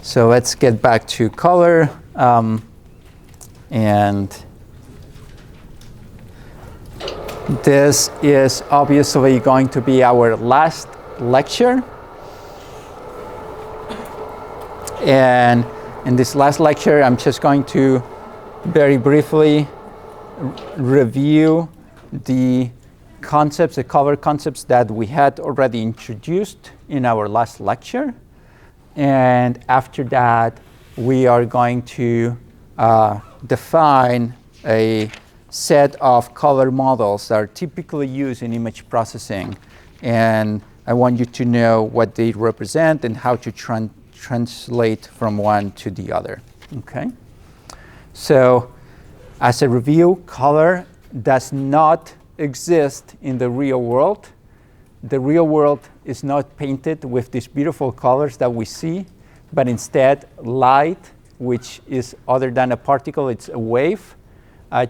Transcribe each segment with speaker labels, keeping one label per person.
Speaker 1: So let's get back to color. And this is obviously going to be our last lecture. And in this last lecture, I'm just going to very briefly review the concepts, the color concepts that we had already introduced in our last lecture. And after that, we are going to define a set of color models that are typically used in image processing. And I want you to know what they represent and how to translate from one to the other. Okay? So as a review, color does not exist in the real world. The real world is not painted with these beautiful colors that we see, but instead light, which is other than a particle, it's a wave,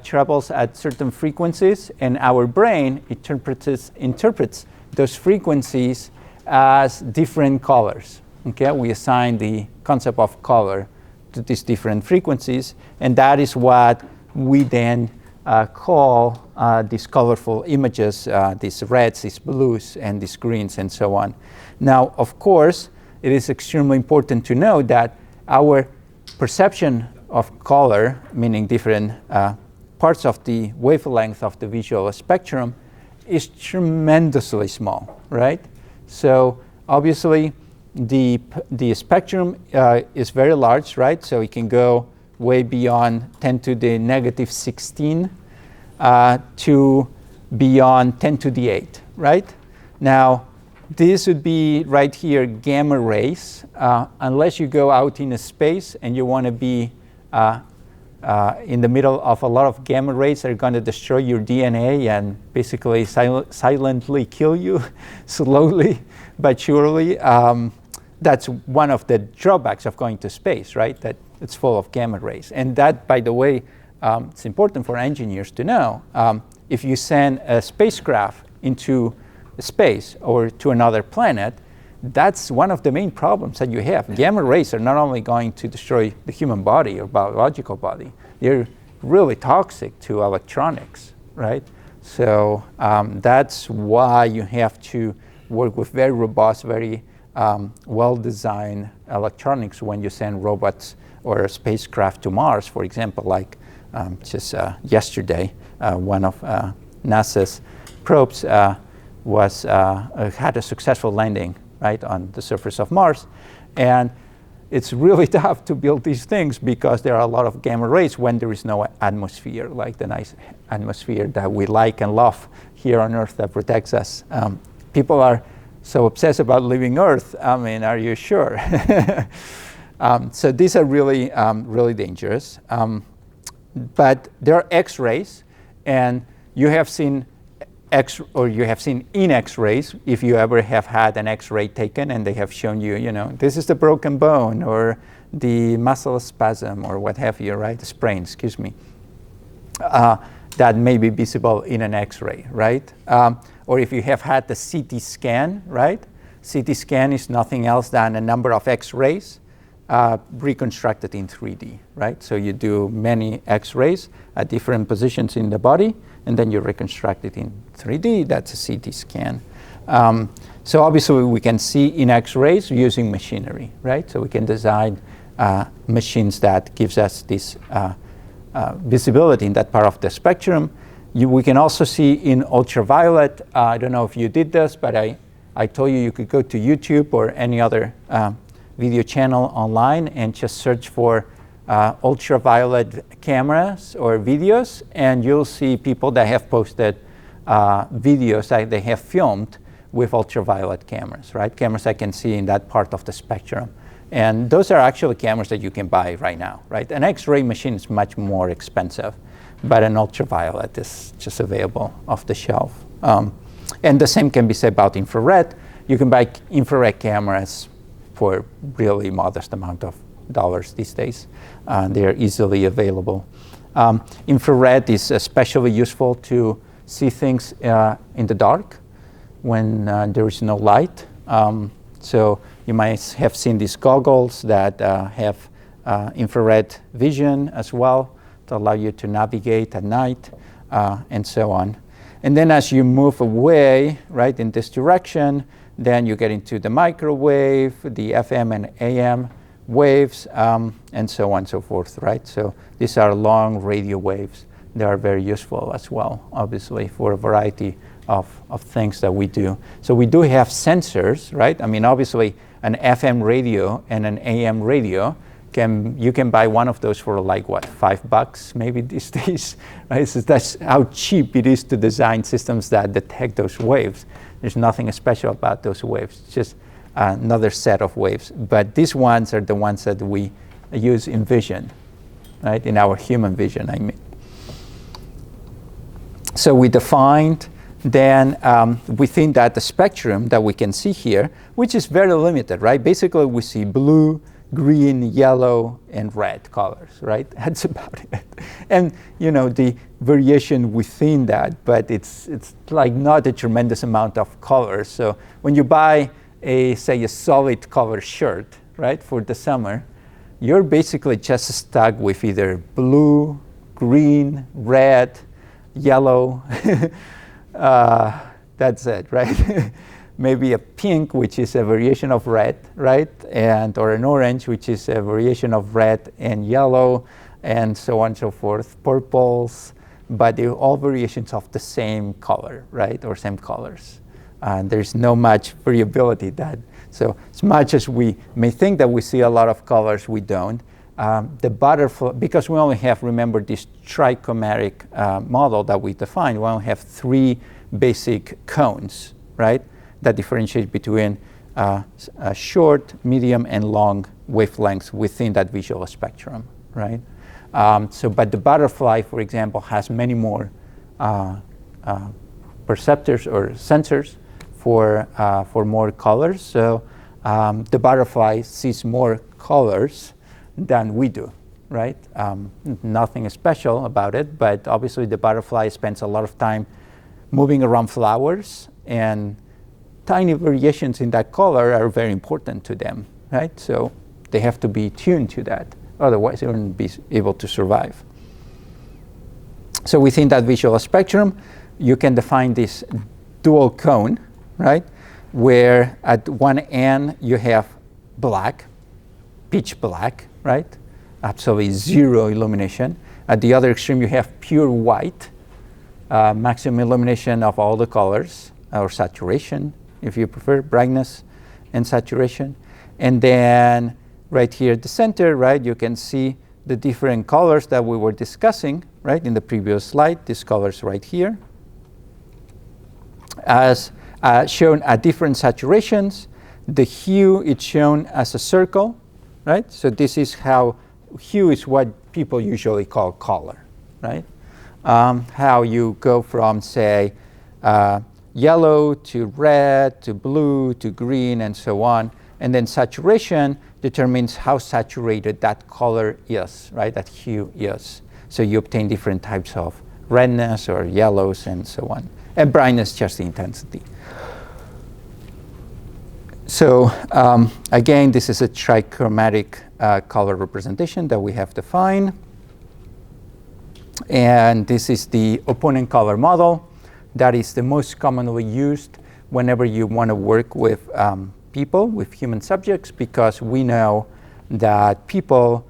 Speaker 1: travels at certain frequencies, and our brain interprets those frequencies as different colors. Okay, we assign the concept of color to these different frequencies, and that is what we then call these colorful images, these reds, these blues, and these greens, and so on. Now, of course, it is extremely important to know that our perception of color, meaning different parts of the wavelength of the visual spectrum, is tremendously small, right? So obviously, the spectrum is very large, right? So it can go way beyond 10 to the negative 16 to beyond 10 to the 8, right? Now, this would be right here gamma rays, unless you go out in a space and you want to be in the middle of a lot of gamma rays that are going to destroy your DNA and basically silently kill you slowly but surely. That's one of the drawbacks of going to space, right? That it's full of gamma rays. And that, by the way, it's important for engineers to know. If you send a spacecraft into space or to another planet, that's one of the main problems that you have. Gamma rays are not only going to destroy the human body or biological body, they're really toxic to electronics, right? So that's why you have to work with very robust, very well-designed electronics when you send robots or a spacecraft to Mars, for example, like just yesterday, one of NASA's probes had a successful landing, right, on the surface of Mars. And it's really tough to build these things because there are a lot of gamma rays when there is no atmosphere, like the nice atmosphere that we like and love here on Earth that protects us. People are so obsessed about leaving Earth. I mean, are you sure? So these are really, really dangerous. But there are X-rays, and you have seen in X-rays, if you ever have had an X-ray taken and they have shown you, this is the broken bone or the muscle spasm or what have you, right? The sprain, excuse me. That may be visible in an X-ray, right? Or if you have had the CT scan, right? CT scan is nothing else than a number of X-rays reconstructed in 3D, right? So you do many X-rays at different positions in the body, and then you reconstruct it in 3D. That's a CT scan. So obviously we can see in X-rays using machinery, right? So we can design machines that gives us this visibility in that part of the spectrum. We can also see in ultraviolet. I don't know if you did this, but I told you could go to YouTube or any other video channel online and just search for ultraviolet cameras or videos, and you'll see people that have posted videos that they have filmed with ultraviolet cameras, right? Cameras I can see in that part of the spectrum. And those are actually cameras that you can buy right now, right? An X-ray machine is much more expensive, but an ultraviolet is just available off the shelf. And the same can be said about infrared. You can buy infrared cameras for really modest amount of dollars these days. They're easily available. Infrared is especially useful to see things in the dark when there is no light. So You might have seen these goggles that have infrared vision as well to allow you to navigate at night, and so on. And then as you move away, right, in this direction, then you get into the microwave, the FM and AM waves, and so on and so forth, right? So these are long radio waves. They are very useful as well, obviously, for a variety of things that we do. So we do have sensors, right? I mean, obviously, an FM radio and an AM radio, you can buy one of those for like what, $5 maybe these days, right? So that's how cheap it is to design systems that detect those waves. There's nothing special about those waves, it's just another set of waves. But these ones are the ones that we use in vision, right? In our human vision, I mean. So we defined then within that the spectrum that we can see here, which is very limited, right? Basically, we see blue, green, yellow, and red colors, right? That's about it. And you know, the variation within that, but it's like not a tremendous amount of colors. So when you buy say a solid color shirt, right, for the summer, you're basically just stuck with either blue, green, red, yellow. That's it, right? Maybe a pink, which is a variation of red, right? Or an orange, which is a variation of red and yellow, and so on and so forth. Purples, but they're all variations of the same color, right? Or same colors. There's no much variability. So as much as we may think that we see a lot of colors, we don't. The butterfly, because we only have, remember, this trichromatic model that we defined, we only have 3 basic cones, right, that differentiate between short, medium, and long wavelengths within that visual spectrum, right? But the butterfly, for example, has many more perceptors or sensors for more colors. So the butterfly sees more colors than we do, right? Nothing special about it, but obviously the butterfly spends a lot of time moving around flowers, and tiny variations in that color are very important to them, right? So they have to be tuned to that, otherwise they wouldn't be able to survive. So within that visual spectrum, you can define this dual cone, right? Where at one end you have black, pitch black, right? Absolutely zero illumination. At the other extreme, you have pure white, maximum illumination of all the colors, or saturation, if you prefer, brightness and saturation. And then right here at the center, right, you can see the different colors that we were discussing, right, in the previous slide, these colors right here, as shown at different saturations. The hue is shown as a circle, right? So this is how hue is what people usually call color, right? How you go from, say, yellow to red to blue to green and so on. And then saturation determines how saturated that color is, right? That hue is. So you obtain different types of redness or yellows and so on. And brightness, just the intensity. So again, this is a trichromatic color representation that we have defined. And this is the opponent color model that is the most commonly used whenever you want to work with people, with human subjects, because we know that people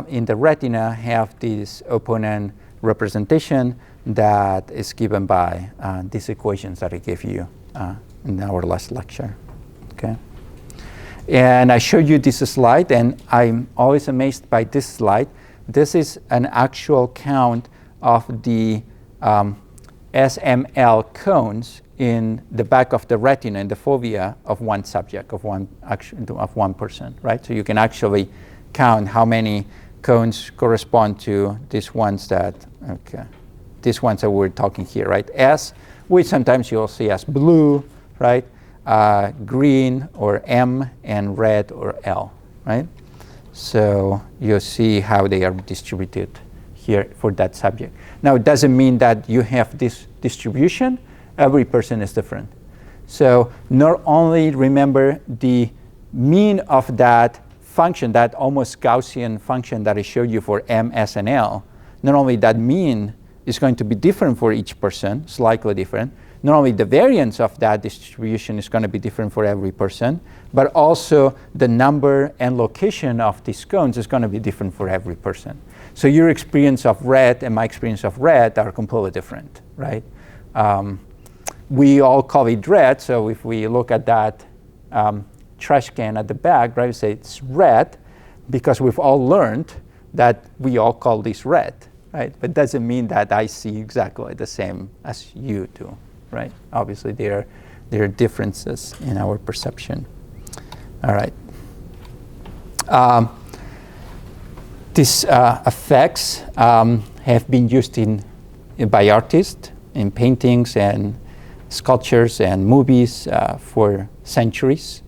Speaker 1: in the retina have this opponent representation that is given by these equations that I gave you in our last lecture. Okay. And I showed you this slide, and I'm always amazed by this slide. This is an actual count of the SML cones in the back of the retina and the fovea of one subject, of one person, right? So you can actually count how many cones correspond to these ones that we're talking here, right? S, which sometimes you'll see as blue, right? Green or M, and red or L, right? So you'll see how they are distributed here for that subject. Now, it doesn't mean that you have this distribution. Every person is different. So not only remember the mean of that function, that almost Gaussian function that I showed you for M, S, and L, not only that mean is going to be different for each person, slightly different, not only the variance of that distribution is going to be different for every person, but also the number and location of these cones is going to be different for every person. So your experience of red and my experience of red are completely different, right? We all call it red, so if we look at that trash can at the back, right, we say it's red because we've all learned that we all call this red, right? But doesn't mean that I see exactly the same as you do, right? Obviously, there are differences in our perception. All right. These effects have been used by artists in paintings and sculptures and movies for centuries.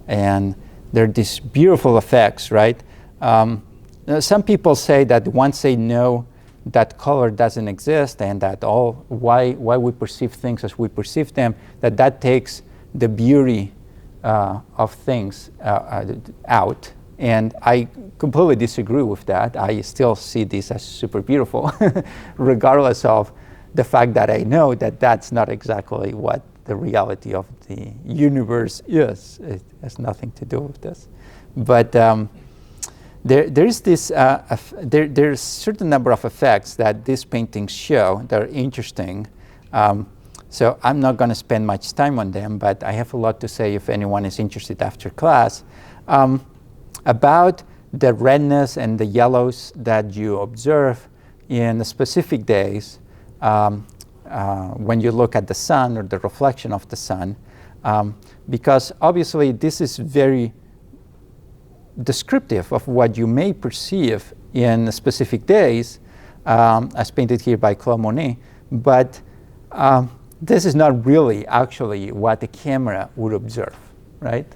Speaker 1: And they're these beautiful effects, right? Some people say that once they know that color doesn't exist and that why we perceive things as we perceive them, that takes the beauty of things out. And I completely disagree with that. I still see this as super beautiful, regardless of the fact that I know that that's not exactly what the reality of the universe is. It has nothing to do with this. But there's a certain number of effects that these paintings show that are interesting. So I'm not going to spend much time on them, but I have a lot to say if anyone is interested after class. About the redness and the yellows that you observe in specific days when you look at the sun or the reflection of the sun, because obviously this is very descriptive of what you may perceive in specific days, as painted here by Claude Monet, but this is not really actually what the camera would observe, right?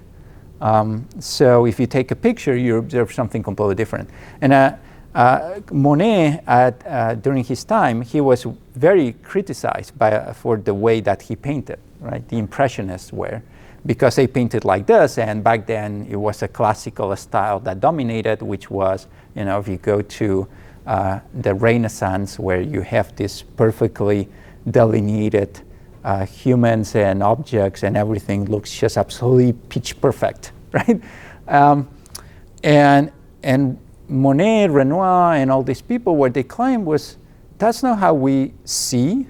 Speaker 1: So if you take a picture, you observe something completely different. And Monet, during his time, he was very criticized for the way that he painted, right? The Impressionists were, because they painted like this, and back then it was a classical style that dominated, which was, if you go to the Renaissance, where you have this perfectly delineated humans and objects, and everything looks just absolutely pitch perfect, right? And Monet, Renoir, and all these people, what they claim was, that's not how we see.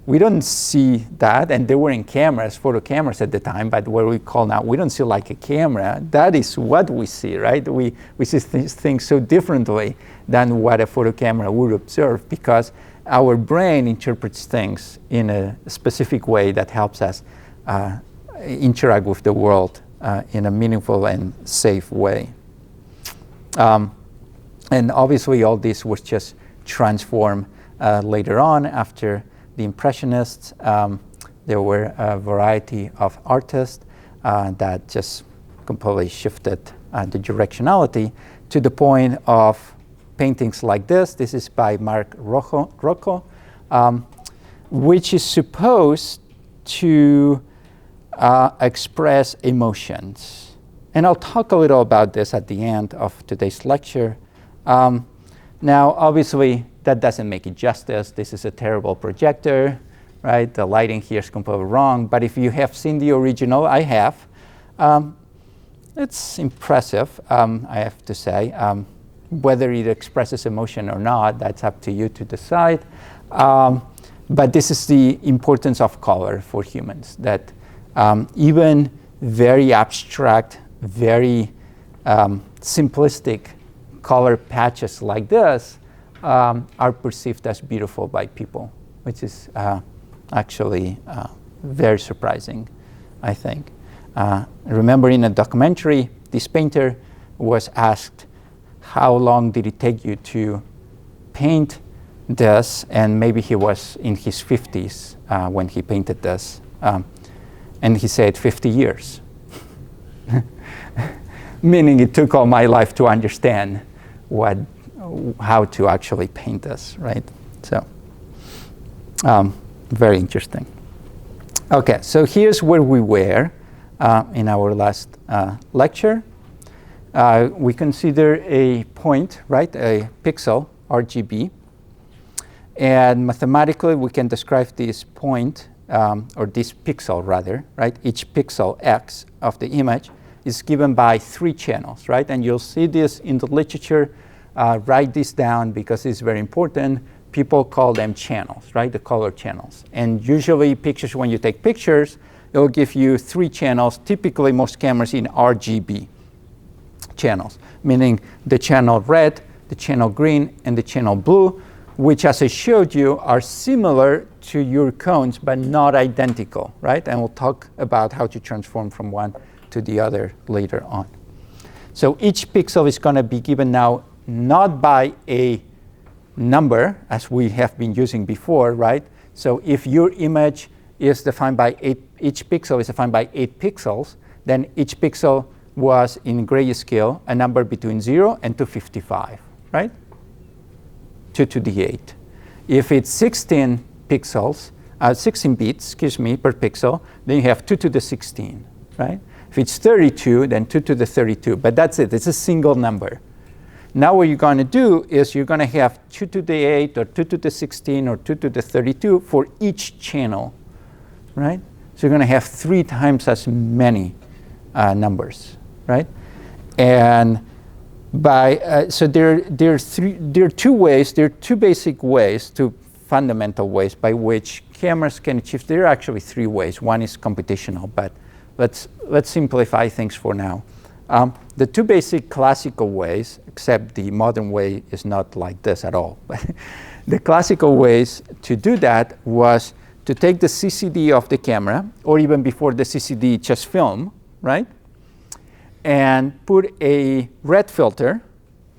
Speaker 1: We don't see that, and they were in cameras, photo cameras at the time, but what we call now, we don't see like a camera. That is what we see, right? We see things so differently than what a photo camera would observe, because our brain interprets things in a specific way that helps us interact with the world in a meaningful and safe way. And obviously all this was just transformed later on after the Impressionists. There were a variety of artists that just completely shifted the directionality to the point of paintings like this. This is by Marc Rocco, which is supposed to express emotions. And I'll talk a little about this at the end of today's lecture. Now, obviously, that doesn't make it justice. This is a terrible projector, right? The lighting here is completely wrong. But if you have seen the original, I have. It's impressive, I have to say. Whether it expresses emotion or not, that's up to you to decide. But this is the importance of color for humans, that even very abstract, very simplistic color patches like this are perceived as beautiful by people, which is actually very surprising, I think. Remember in a documentary, this painter was asked, how long did it take you to paint this? And maybe he was in his 50s when he painted this. And he said 50 years. Meaning it took all my life to understand how to actually paint this, right? So, very interesting. Okay, so here's where we were in our last lecture. We consider a point, right, a pixel, RGB. And mathematically, we can describe this point, or this pixel rather, right? Each pixel X of the image is given by 3 channels, right? And you'll see this in the literature. Write this down because it's very important. People call them channels, right? The color channels. And usually pictures, when you take pictures, it will give you 3 channels, typically most cameras in RGB channels, meaning the channel red, the channel green, and the channel blue, which, as I showed you, are similar to your cones, but not identical, right? And we'll talk about how to transform from one to the other later on. So each pixel is going to be given now not by a number, as we have been using before, right? So if your image is defined by 8, each pixel is defined by 8 pixels, then each pixel was in grayscale a number between 0 and 255, right? 2 to the 8. If it's 16 pixels, 16 bits, per pixel, then you have 2 to the 16, right? If it's 32, then 2 to the 32. But that's it. It's a single number. Now what you're going to do is you're going to have 2 to the 8 or 2 to the 16 or 2 to the 32 for each channel, right? So you're going to have 3 times as many numbers, right? And so there are 2 ways. There are 2 basic ways, 2 fundamental ways by which cameras can achieve. There are actually 3 ways. One is computational, but let's simplify things for now. The 2 basic classical ways, except the modern way is not like this at all. The classical ways to do that was to take the CCD of the camera, or even before the CCD, just film, right? And put a red filter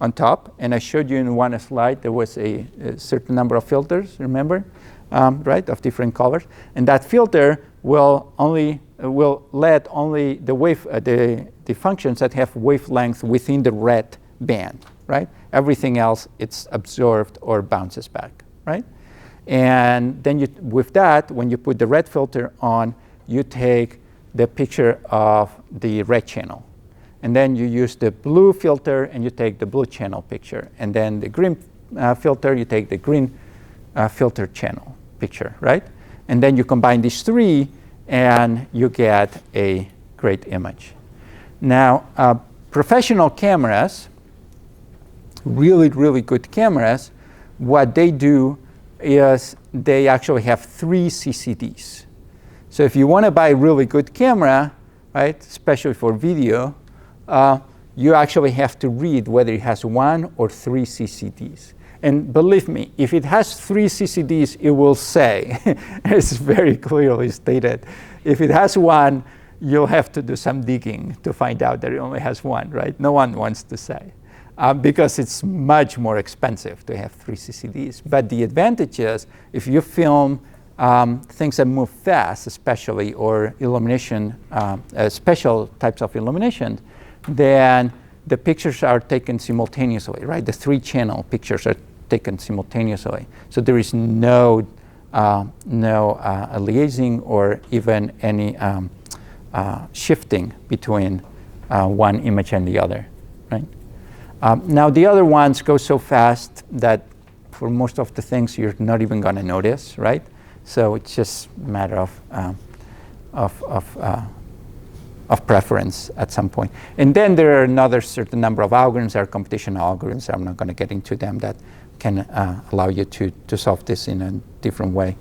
Speaker 1: on top. And I showed you in one slide, there was a certain number of filters, remember? Right, of different colors. And that filter will let only the functions that have wavelength within the red band, right? Everything else, it's absorbed or bounces back, right? And then with that, when you put the red filter on, you take the picture of the red channel. And then you use the blue filter and you take the blue channel picture. And then the green filter, you take the green filter channel picture, right? And then you combine these 3 and you get a great image. Now, professional cameras, really, really good cameras, what they do is they actually have 3 CCDs. So if you want to buy a really good camera, right, especially for video, you actually have to read whether it has 1 or 3 CCDs. And believe me, if it has 3 CCDs, it will say, it's very clearly stated. If it has 1, you'll have to do some digging to find out that it only has 1, right? No one wants to say, because it's much more expensive to have 3 CCDs. But the advantage is, if you film things that move fast, especially, or illumination, special types of illumination, then the pictures are taken simultaneously, right? The 3-channel pictures are taken simultaneously. So there is no aliasing or even any shifting between one image and the other, right? Now the other ones go so fast that for most of the things you're not even going to notice, right? So it's just a matter of preference at some point. And then there are another certain number of algorithms, there are computational algorithms, I'm not going to get into them, that can allow you to solve this in a different way.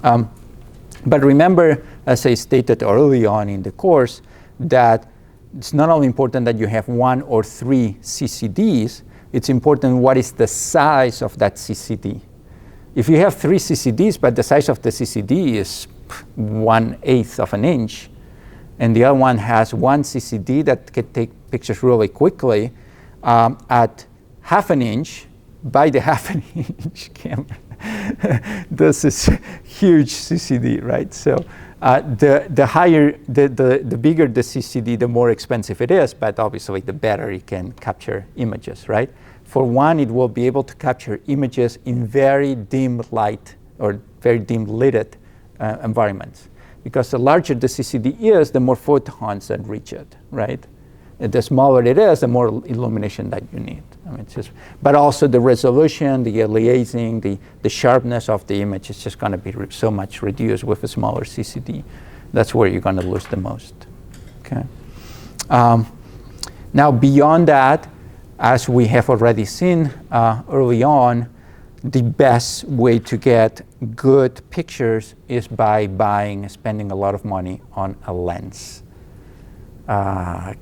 Speaker 1: But remember, as I stated early on in the course, that it's not only important that you have 1 or 3 CCDs, it's important what is the size of that CCD. If you have 3 CCDs, but the size of the CCD is 1/8 of an inch, and the other one has 1 CCD that can take pictures really quickly at 1/2 inch by the 1/2 inch camera. This is huge CCD, right? So the bigger the CCD, the more expensive it is, but obviously the better it can capture images, right? For one, it will be able to capture images in very dim light or very dim lighted environments. because the larger the CCD is, the more photons that reach it, right? And the smaller it is, the more illumination that you need. I mean, it's just, but also the resolution, the aliasing, the sharpness of the image is just going to be so much reduced with a smaller CCD. That's where you're going to lose the most. Okay. Now, beyond that, as we have already seen early on, the best way to get good pictures is by spending a lot of money on a lens.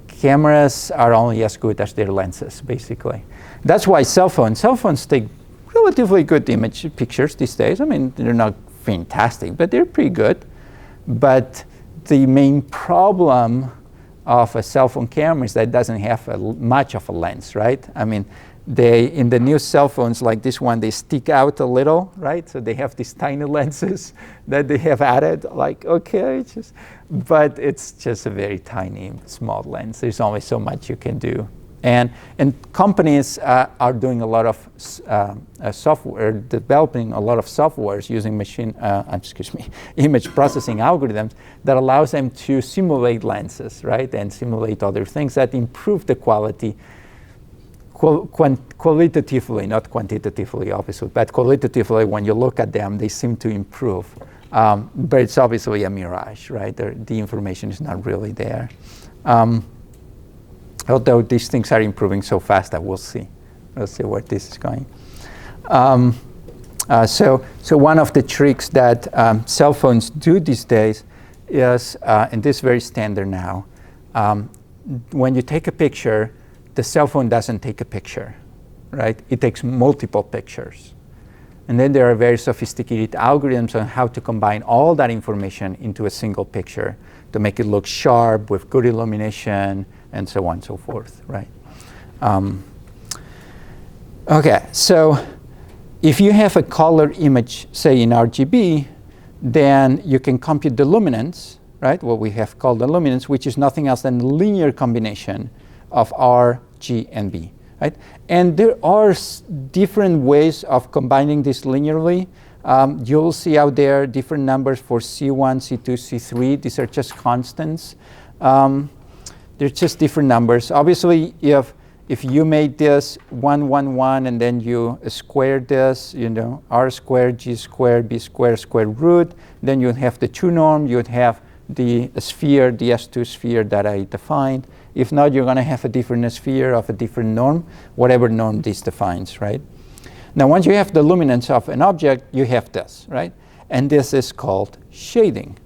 Speaker 1: Cameras are only as good as their lenses, basically. That's why cell phones take relatively good image pictures these days. I mean, they're not fantastic, but they're pretty good. But the main problem of a cell phone camera is that it doesn't have much of a lens, right? I mean, in the new cell phones like this one, they stick out a little, right? So they have these tiny lenses that they have added, like, okay, but it's just a very tiny, small lens. There's only so much you can do. And companies are doing a lot of software, developing a lot of softwares using image processing algorithms that allows them to simulate lenses, right? And simulate other things that improve the quality qualitatively, not quantitatively, obviously, but qualitatively, when you look at them, they seem to improve. But it's obviously a mirage, right? The information is not really there. Although these things are improving so fast that we'll see. We'll see where this is going. So one of the tricks that cell phones do these days is, and this is very standard now, when you take a picture, the cell phone doesn't take a picture, right? It takes multiple pictures. And then there are very sophisticated algorithms on how to combine all that information into a single picture to make it look sharp with good illumination and so on and so forth, right? Okay, so if you have a color image, say in RGB, then you can compute the luminance, right? What we have called the luminance, which is nothing else than a linear combination of R, G, and B, right? And there are different ways of combining this linearly. You'll see out there different numbers for C1, C2, C3. These are just constants. They're just different numbers. Obviously, if you made this 1, 1, 1, and then you square this, R squared, G squared, B squared, square root, then you'd have the 2 norm, you'd have the sphere, the S2 sphere that I defined. If not, you're going to have a different sphere of a different norm, whatever norm this defines, right? Now, once you have the luminance of an object, you have this, right? And this is called shading,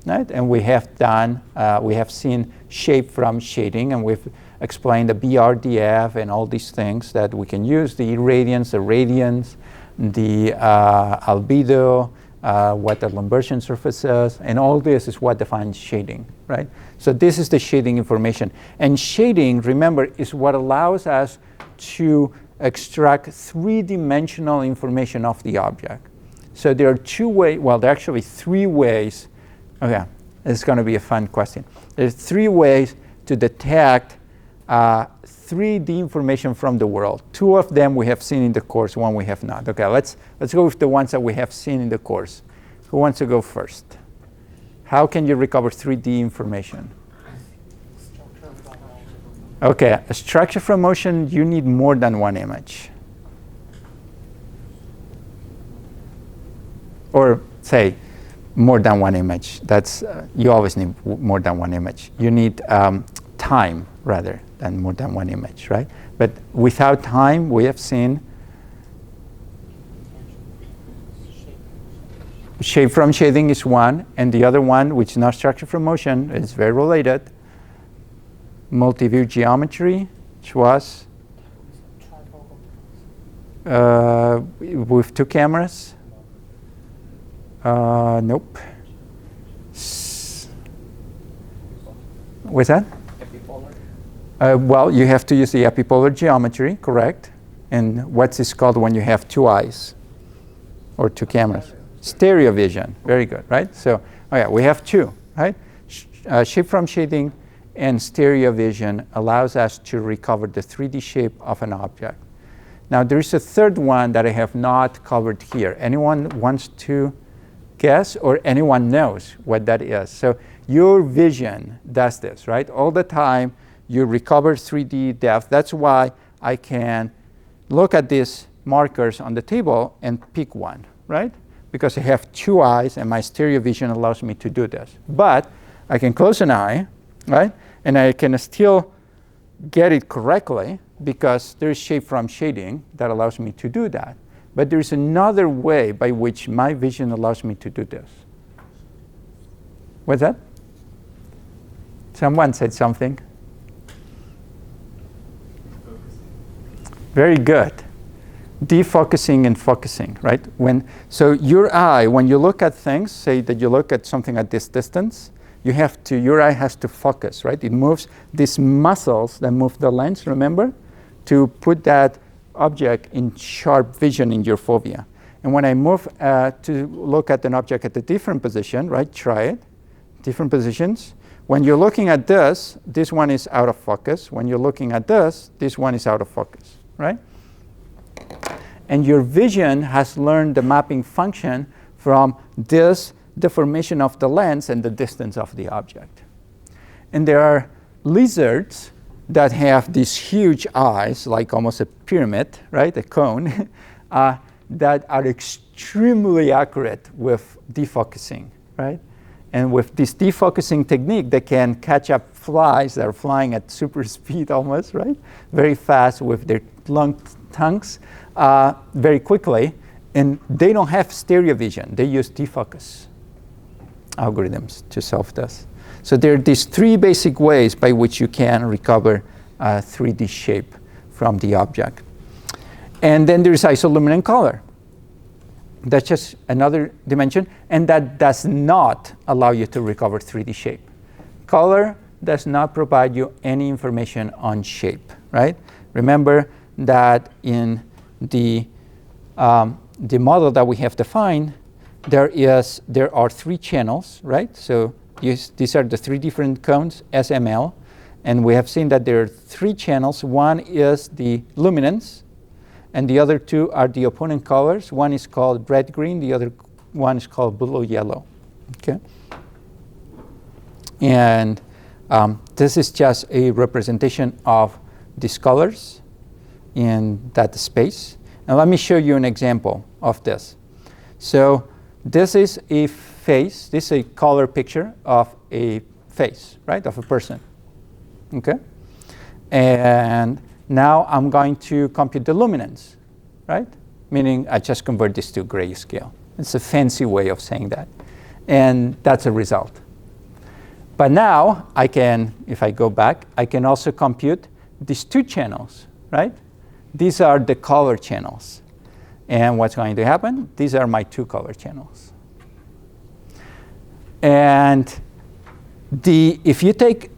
Speaker 1: right? And we have seen shape from shading, and we've explained the BRDF and all these things that we can use, the irradiance, the radiance, the albedo, what the Lambertian surface is, and all this is what defines shading, right? So this is the shading information. And shading, remember, is what allows us to extract 3-dimensional information of the object. So there are there are actually 3 ways. Okay, it's going to be a fun question. There's 3 ways to detect 3D information from the world. 2 of them we have seen in the course, 1 we have not. Okay, let's go with the ones that we have seen in the course. Who wants to go first? How can you recover 3D information? Okay, a structure from motion, you need more than 1 image. Or say, more than 1 image. That's you always need more than 1 image. You need time rather than more than 1 image, right? But without time, we have seen shape from shading is 1, and the other one, which is not structure from motion, is very related. Multi-view geometry, which was with 2 cameras. Nope. What's that? Well, you have to use the epipolar geometry, correct? And what's this called when you have 2 eyes or 2 cameras? Stereo vision. Very good, right? So, we have 2, right? Shape from shading and stereo vision allows us to recover the 3D shape of an object. Now, there is a third one that I have not covered here. Anyone wants to guess or anyone knows what that is. So your vision does this, right? All the time you recover 3D depth. That's why I can look at these markers on the table and pick one, right? Because I have two eyes and my stereo vision allows me to do this. But I can close an eye, right? And I can still get it correctly because there's shape from shading that allows me to do that. But there's another way by which my vision allows me to do this. What's that? Someone said something. Very good. Defocusing and focusing, right? So your eye, when you look at things, say that you look at something at this distance, your eye has to focus, right? It moves these muscles that move the lens, remember? To put that object in sharp vision in your fovea. And when I move to look at an object at a different position, right? Try it, different positions. When you're looking at this one is out of focus. When you're looking at this one is out of focus, right? And your vision has learned the mapping function from this deformation of the lens and the distance of the object. And there are lizards that have these huge eyes, like almost a pyramid, right, a cone, that are extremely accurate with defocusing, right? And with this defocusing technique, they can catch up flies that are flying at super speed almost, right? Very fast with their long tongues, very quickly. And they don't have stereo vision. They use defocus algorithms to solve this. So there are these three basic ways by which you can recover 3D shape from the object. And then there's isoluminant color. That's just another dimension, and that does not allow you to recover 3D shape. Color does not provide you any information on shape, right? Remember that in the model that we have defined, there are three channels, right? So these are the three different cones, SML, and we have seen that there are three channels. One is the luminance, and the other two are the opponent colors. One is called red-green, the other one is called blue-yellow, okay? And this is just a representation of these colors in that space. And let me show you an example of this. So this is a face, this is a color picture of a face, right, of a person, okay? And now I'm going to compute the luminance, right? Meaning I just convert this to grayscale. It's a fancy way of saying that. And that's a result. But now I can, if I go back, I can also compute these two channels, right? These are the color channels. And what's going to happen? These are my two color channels. And if you take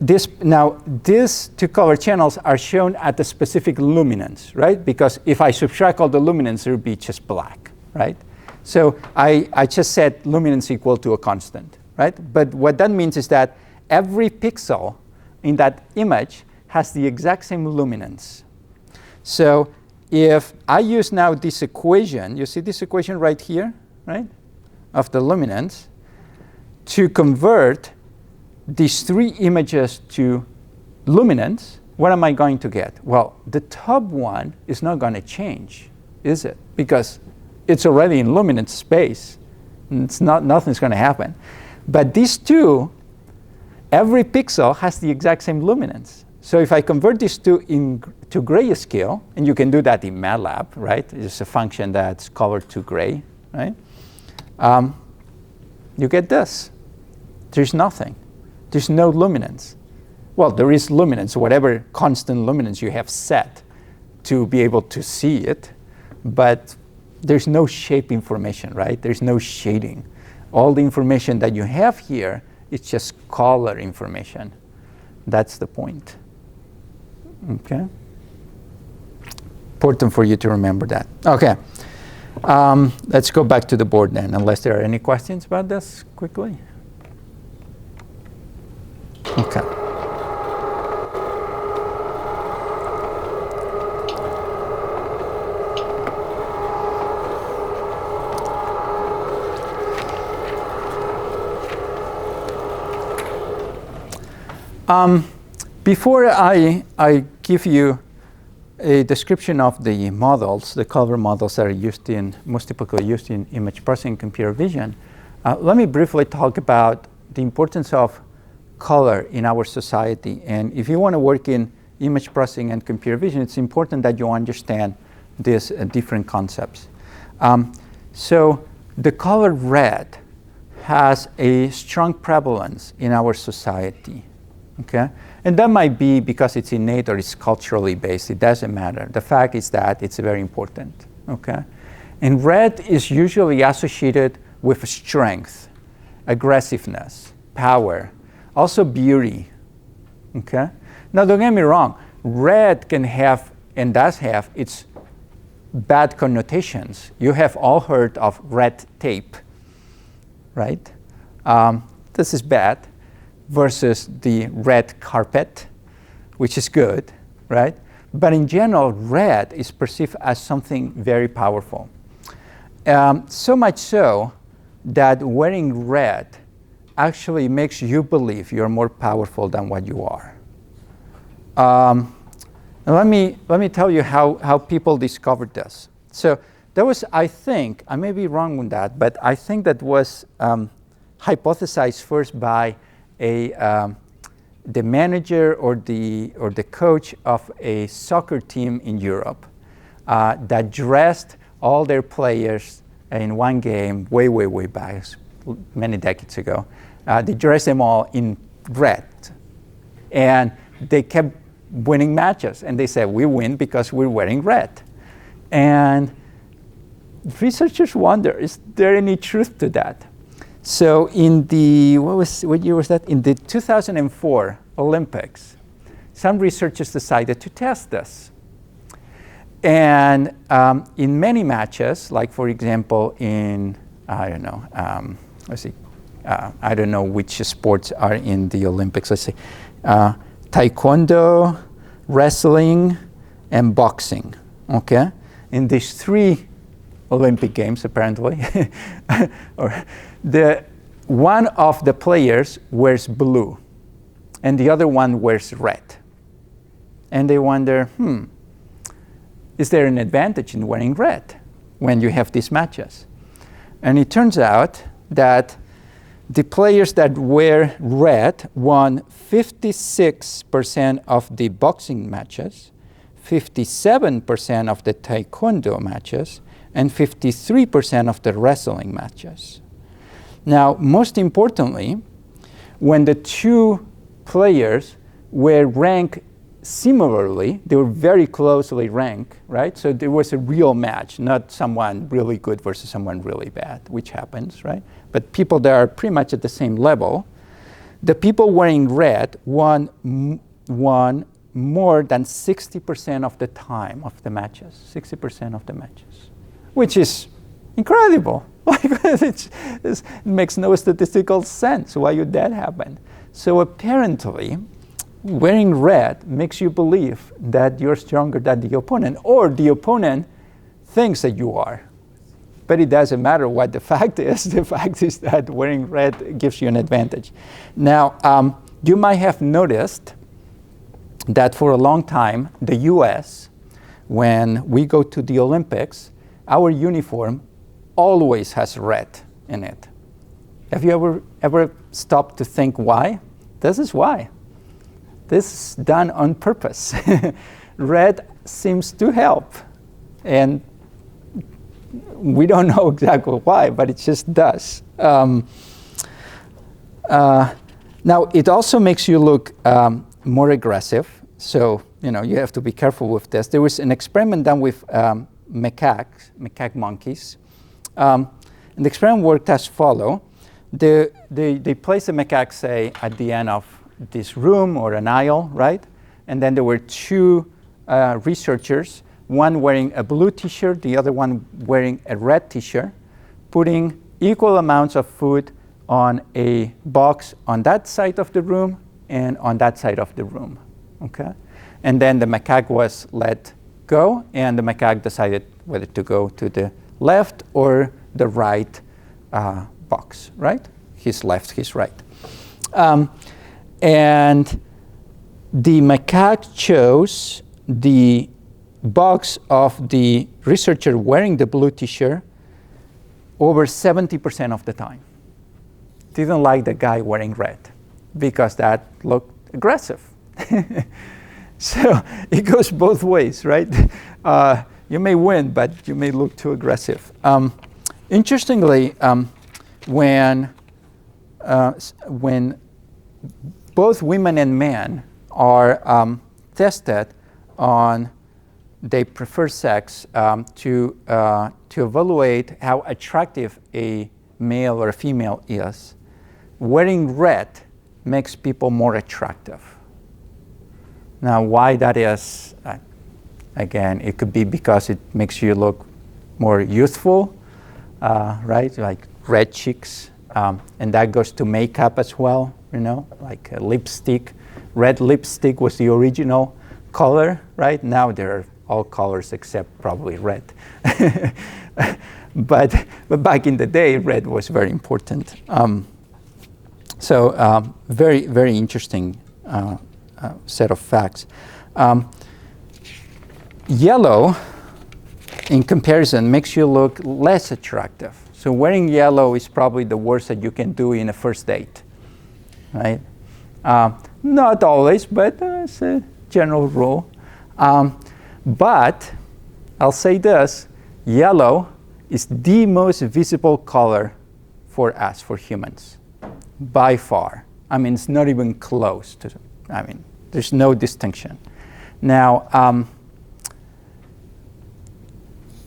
Speaker 1: this, now these two color channels are shown at the specific luminance, right? Because if I subtract all the luminance, it would be just black, right? So I just set luminance equal to a constant, right? But what that means is that every pixel in that image has the exact same luminance. So if I use now this equation, you see this equation right here, right? Of the luminance, to convert these three images to luminance, what am I going to get? Well, the top one is not going to change, is it? Because it's already in luminance space. Nothing's going to happen. But these two, every pixel has the exact same luminance. So if I convert these two to grayscale, and you can do that in MATLAB, right? It's a function that's colored to gray, right? You get this. There's nothing. There's no luminance. Well, there is luminance, whatever constant luminance you have set to be able to see it, but there's no shape information, right? There's no shading. All the information that you have here is just color information. That's the point. Okay? Important for you to remember that. Okay. Let's go back to the board then, unless there are any questions about this quickly. Okay. Before I give you a description of the models, the color models that are most typically used in image processing and computer vision, let me briefly talk about the importance of color in our society. And if you want to work in image processing and computer vision, it's important that you understand these different concepts. So the color red has a strong prevalence in our society, okay? And that might be because it's innate or it's culturally based. It doesn't matter. The fact is that it's very important, okay? And red is usually associated with strength, aggressiveness, power, also beauty, okay? Now, don't get me wrong. Red can have, and does have, its bad connotations. You have all heard of red tape, right? This is bad, versus the red carpet, which is good, right? But in general, red is perceived as something very powerful. So much so that wearing red actually makes you believe you're more powerful than what you are. Let me tell you how people discovered this. So there was, I think, I may be wrong on that, but I think that was hypothesized first by the manager or the coach of a soccer team in Europe that dressed all their players in one game way back, many decades ago. They dressed them all in red, and they kept winning matches. And they said, we win because we're wearing red. And researchers wonder, is there any truth to that? So in the, what year was that? In the 2004 Olympics, some researchers decided to test this. And in many matches, like for example in, I don't know, let's see, I don't know which sports are in the Olympics. Let's see, taekwondo, wrestling, and boxing, okay? In these three Olympic Games, apparently, or one of the players wears blue, and the other one wears red. And they wonder, is there an advantage in wearing red when you have these matches? And it turns out that the players that wear red won 56% of the boxing matches, 57% of the taekwondo matches, and 53% of the wrestling matches. Now, most importantly, when the two players were ranked similarly, they were very closely ranked, right? So there was a real match, not someone really good versus someone really bad, which happens, right? But people that are pretty much at the same level, the people wearing red won more than 60% of the time of the matches, 60% of the matches, which is incredible. Like, it makes no statistical sense. Why would that happen? So apparently, wearing red makes you believe that you're stronger than the opponent, or the opponent thinks that you are. But it doesn't matter what the fact is. The fact is that wearing red gives you an advantage. Now, you might have noticed that for a long time, the US, when we go to the Olympics, our uniform always has red in it. Have you ever stopped to think why? This is why. This is done on purpose. Red seems to help. And we don't know exactly why, but it just does. Now, it also makes you look more aggressive. So, you have to be careful with this. There was an experiment done with macaque monkeys. And the experiment worked as follows. They placed a macaque, say, at the end of this room or an aisle, right? And then there were two researchers, one wearing a blue t-shirt, the other one wearing a red t-shirt, putting equal amounts of food on a box on that side of the room and on that side of the room, okay? And then the macaque was let go, and the macaque decided whether to go to the left or the right box, right? His left, his right. And the macaque chose the box of the researcher wearing the blue t-shirt over 70% of the time. Didn't like the guy wearing red because that looked aggressive. So it goes both ways, right? You may win, but you may look too aggressive. Interestingly, when both women and men are tested on their preferred sex to evaluate how attractive a male or a female is, wearing red makes people more attractive. Now, why that is, again, it could be because it makes you look more youthful, right? Like red cheeks, and that goes to makeup as well, you know, like a lipstick. Red lipstick was the original color, right? Now they're all colors except probably red. But back in the day, red was very important. So very, very interesting set of facts. Yellow, in comparison, makes you look less attractive. So wearing yellow is probably the worst that you can do in a first date, right? Not always, but it's a general rule. But I'll say this, yellow is the most visible color for us, for humans, by far. I mean, it's not even close to, I mean, there's no distinction. Now,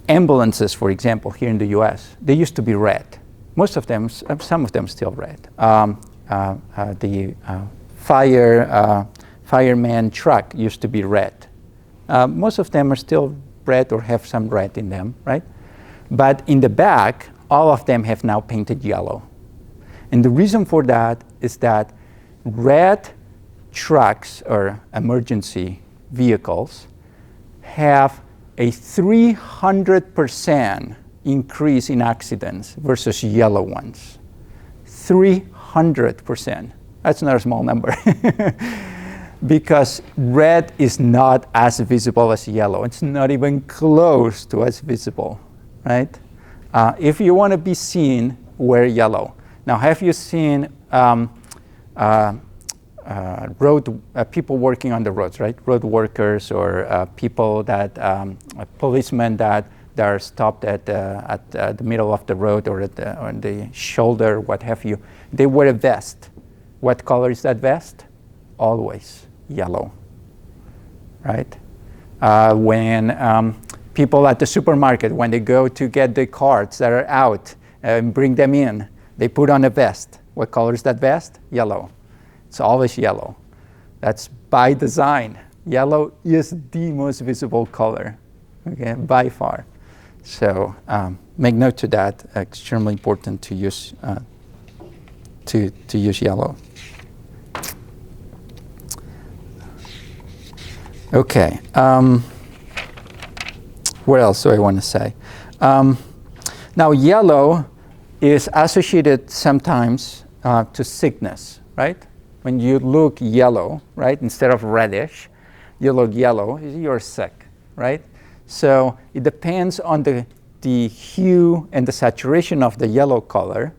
Speaker 1: ambulances, for example, here in the US, they used to be red. Most of them, some of them still red. The fireman truck used to be red. Most of them are still red or have some red in them, right? But in the back, all of them have now painted yellow. And the reason for that is that red trucks or emergency vehicles have a 300% increase in accidents versus yellow ones. 300%. That's not a small number. Because red is not as visible as yellow. It's not even close to as visible, right? If you want to be seen, wear yellow. Now, have you seen people working on the roads, right? Road workers or people that, policemen that are stopped at the middle of the road or on the shoulder, what have you. They wear a vest. What color is that vest? Always yellow, right? When people at the supermarket, when they go to get the carts that are out and bring them in, they put on a vest. What color is that vest? Yellow. It's always yellow. That's by design. Yellow is the most visible color, okay, by far. So make note to that. Extremely important to use to use yellow. Okay. What else do I want to say? Now, yellow is associated sometimes to sickness, right? When you look yellow, right, instead of reddish, you look yellow, you're sick, right? So it depends on the hue and the saturation of the yellow color.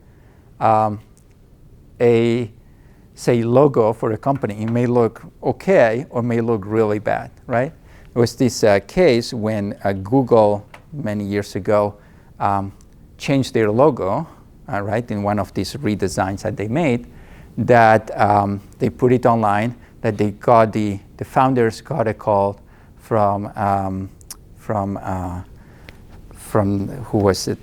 Speaker 1: Say logo for a company, it may look okay or may look really bad, right? There was this case when Google many years ago changed their logo, right, in one of these redesigns that they made, that they put it online, that they got the founders got a call from who was it?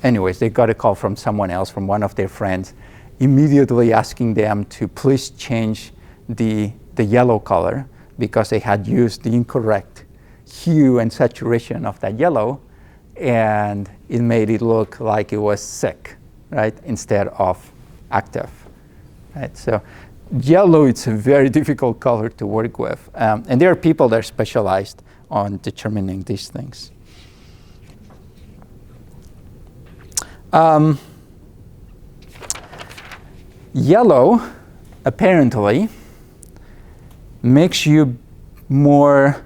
Speaker 1: Anyways, they got a call from someone else, from one of their friends, immediately asking them to please change the yellow color because they had used the incorrect hue and saturation of that yellow, and it made it look like it was sick, right, instead of active, right? So yellow, it's a very difficult color to work with, and there are people that are specialized on determining these things. Yellow, apparently, makes you more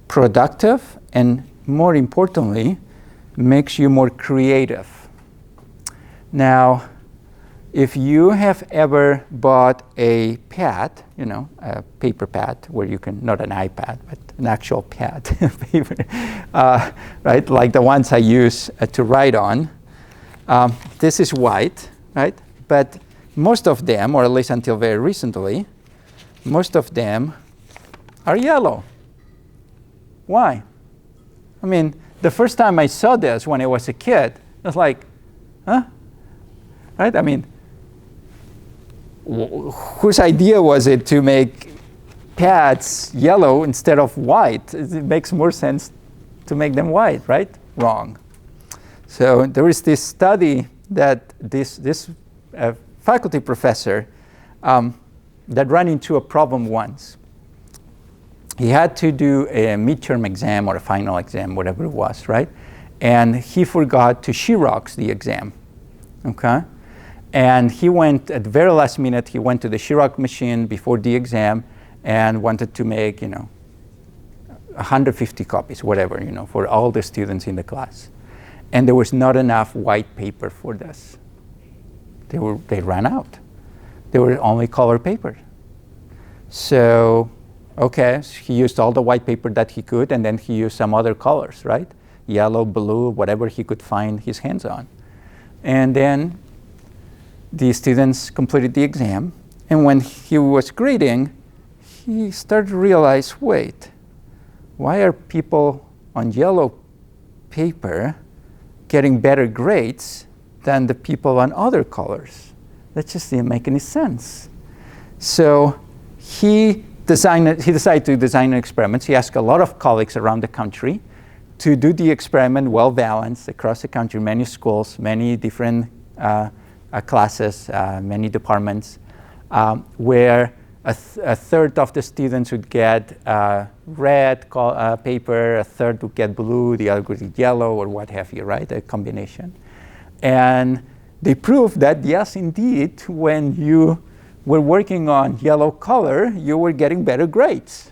Speaker 1: productive, and more importantly, makes you more creative. Now, if you have ever bought a pad, a paper pad where you can, not an iPad, but an actual pad, paper, right? Like the ones I use to write on. This is white, right? But most of them, or at least until very recently, most of them are yellow. Why? I mean, the first time I saw this when I was a kid, I was like, huh? Right? I mean, whose idea was it to make pads yellow instead of white? It makes more sense to make them white, right? Wrong. So there is this study that this faculty professor that ran into a problem once. He had to do a midterm exam or a final exam, whatever it was, right? And he forgot to Xerox the exam, okay? And he went, at the very last minute, he went to the Xerox machine before the exam and wanted to make, 150 copies, whatever, for all the students in the class. And there was not enough white paper for this. They ran out. There were only color paper. So, okay, so he used all the white paper that he could, and then he used some other colors, right? Yellow, blue, whatever he could find his hands on. And then the students completed the exam, and when he was grading, he started to realize, wait, why are people on yellow paper getting better grades than the people on other colors? That just didn't make any sense. So he decided to design an experiment. He asked a lot of colleagues around the country to do the experiment well balanced across the country, many schools, many different classes, many departments, where a third of the students would get red paper, a third would get blue, the other would get yellow, or what have you, right? A combination. And they proved that, yes, indeed, when you were working on yellow color, you were getting better grades.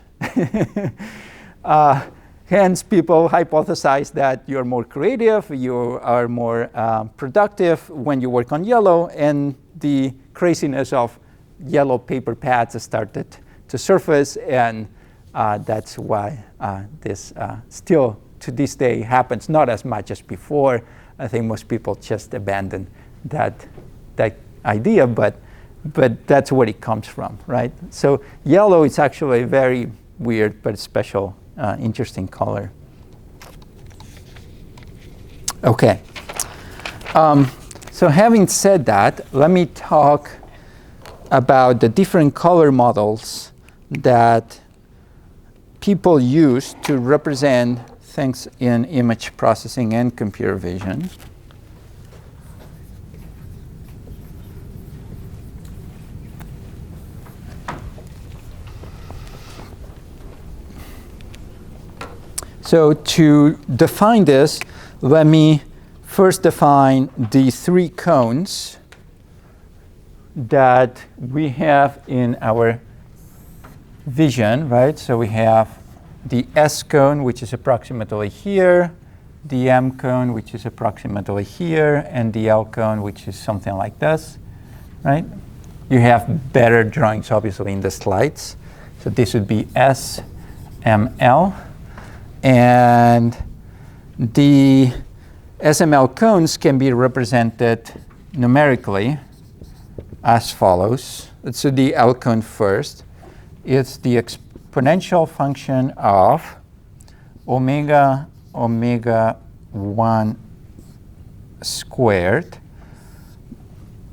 Speaker 1: Hence, people hypothesized that you're more creative, you are more productive when you work on yellow, and the craziness of yellow paper pads started to surface, and that's why this still to this day happens, not as much as before. I think most people just abandon that idea, but that's where it comes from, right? So yellow is actually a very weird but special, interesting color. Okay. So having said that, let me talk about the different color models that people use to represent things in image processing and computer vision. So to define this, let me first define the three cones that we have in our vision, right? So we have the S cone, which is approximately here, the M cone, which is approximately here, and the L cone, which is something like this, right? You have better drawings, obviously, in the slides. So this would be S, M, L. And the SML cones can be represented numerically as follows. So the L cone first. It's the exponential function of omega 1 squared,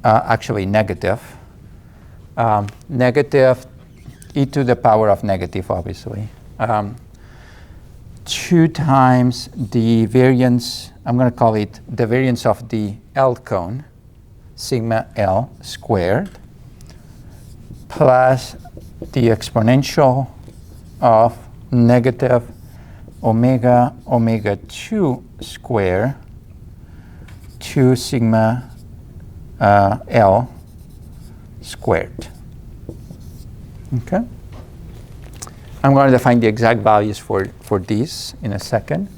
Speaker 1: actually negative, negative e to the power of negative, obviously. 2 times the variance, I'm going to call it the variance of the L cone, sigma L squared, plus the exponential of negative omega 2 square 2 sigma L squared. Okay? I'm going to define the exact values for these in a second.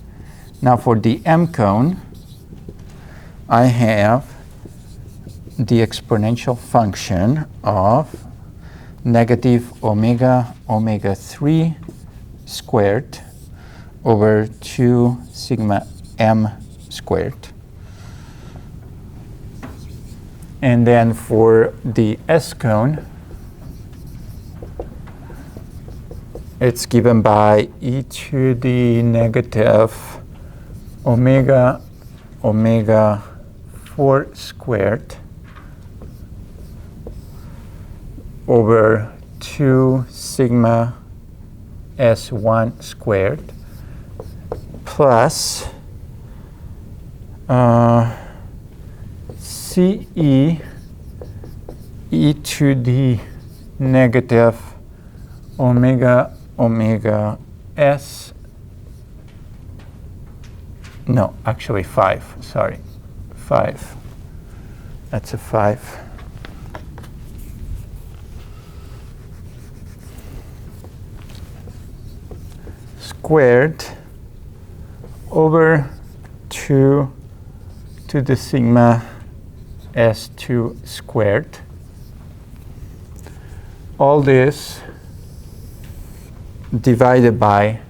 Speaker 1: Now for the M cone, I have the exponential function of negative omega omega 3 squared over 2 sigma m squared. And then for the S cone, it's given by e to the negative omega omega 4 squared over 2 sigma S1 squared plus CE e to the negative omega omega S, no, actually 5, sorry, 5. That's a 5. Squared over 2 to the sigma S2 squared. All this divided by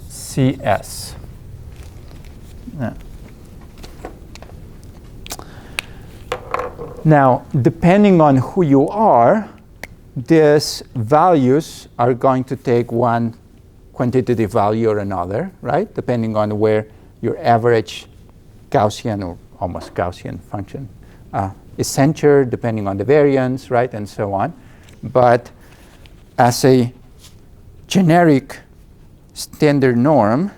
Speaker 1: CS. Now, depending on who you are, these values are going to take one quantitative value or another, right? Depending on where your average Gaussian or almost Gaussian function is centered, depending on the variance, right, and so on. But as a generic standard norm,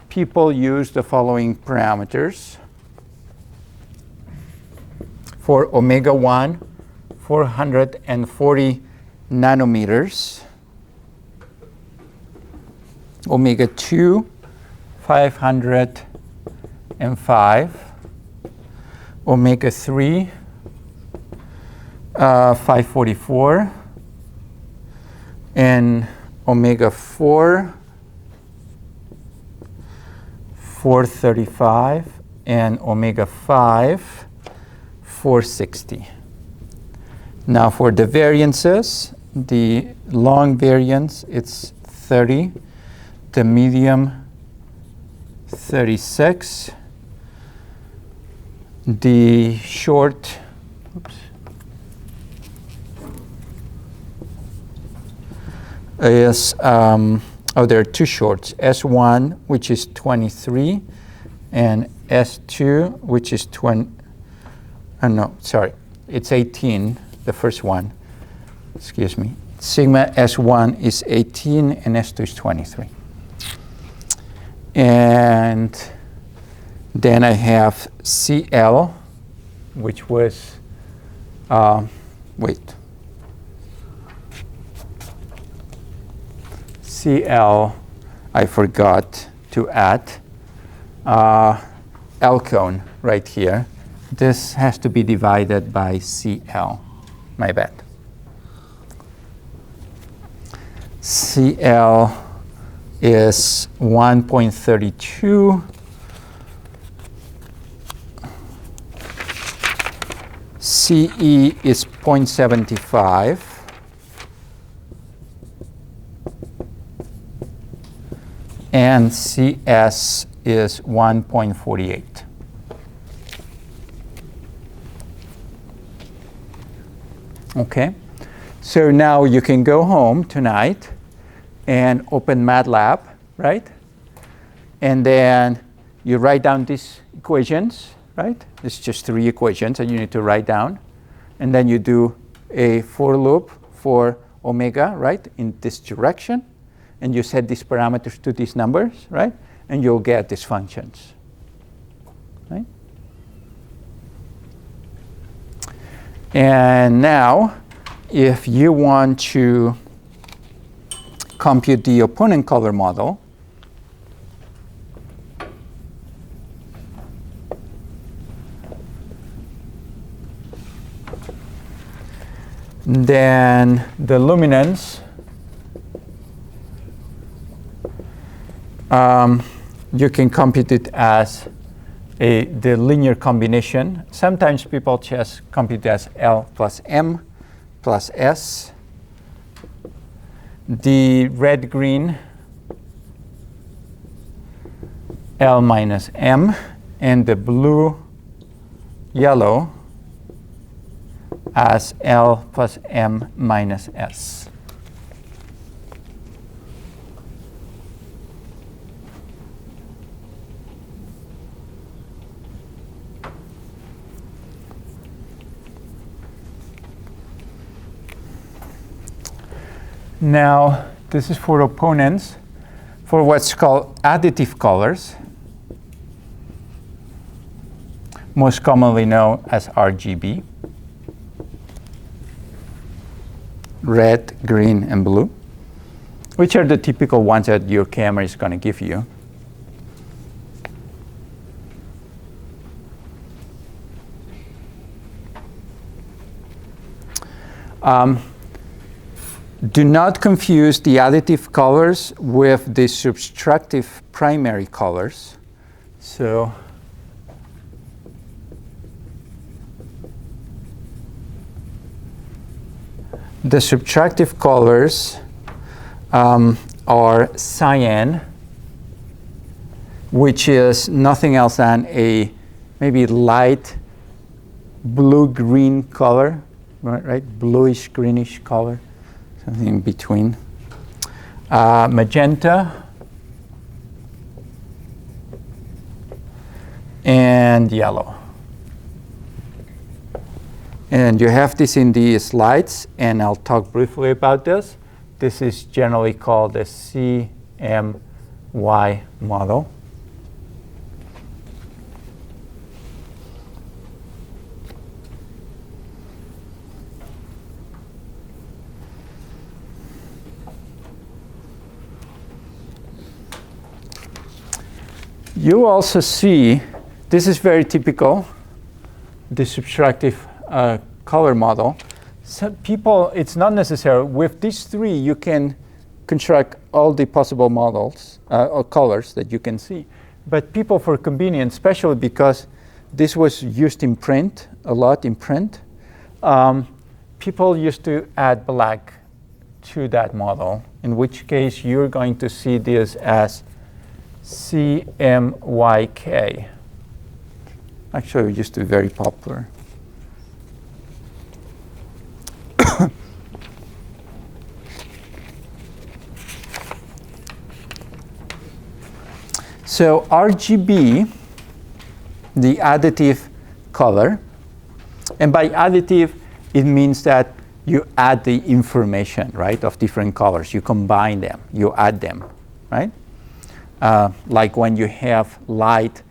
Speaker 1: people use the following parameters. For omega 1, 440 nanometers. Omega 2, 505. Omega 3, 544. And omega 4, 435. And omega 5, 460. Now for the variances, the long variance, it's 30. The medium, 36. The short, is, there are two shorts, S1, which is 23, and S2, which is 20. No, sorry, it's 18, the first one, excuse me. Sigma S1 is 18 and S2 is 23. And then I have CL, which was, CL, I forgot to add L cone right here. This has to be divided by CL, my bad. CL is 1.32. CE is 0.75. And CS is 1.48. Okay, so now you can go home tonight and open MATLAB, right? And then you write down these equations, right? It's just 3 equations that you need to write down. And then you do a for loop for omega, right, in this direction. And you set these parameters to these numbers, right? And you'll get these functions, right? And now, if you want to compute the opponent color model, then the luminance You can compute it as the linear combination. Sometimes people just compute it as L plus M plus S. The red-green, L minus M, and the blue-yellow as L plus M minus S. Now, this is for opponents for what's called additive colors, most commonly known as RGB, red, green, and blue, which are the typical ones that your camera is going to give you. Do not confuse the additive colors with the subtractive primary colors. So the subtractive colors are cyan, which is nothing else than a maybe light blue-green color, right? Bluish, greenish color. Something in between. Magenta and yellow. And you have this in the slides, and I'll talk briefly about this. This is generally called the CMY model. You also see, this is very typical, the subtractive color model. So people, it's not necessary. With these three, you can construct all the possible models or colors that you can see. But people, for convenience, especially because this was used in print, a lot in print, people used to add black to that model, in which case you're going to see this as CMYK. Actually, it used to be very popular. So RGB, the additive color, and by additive, it means that you add the information, right, of different colors. You combine them, you add them, right? Like when you have light,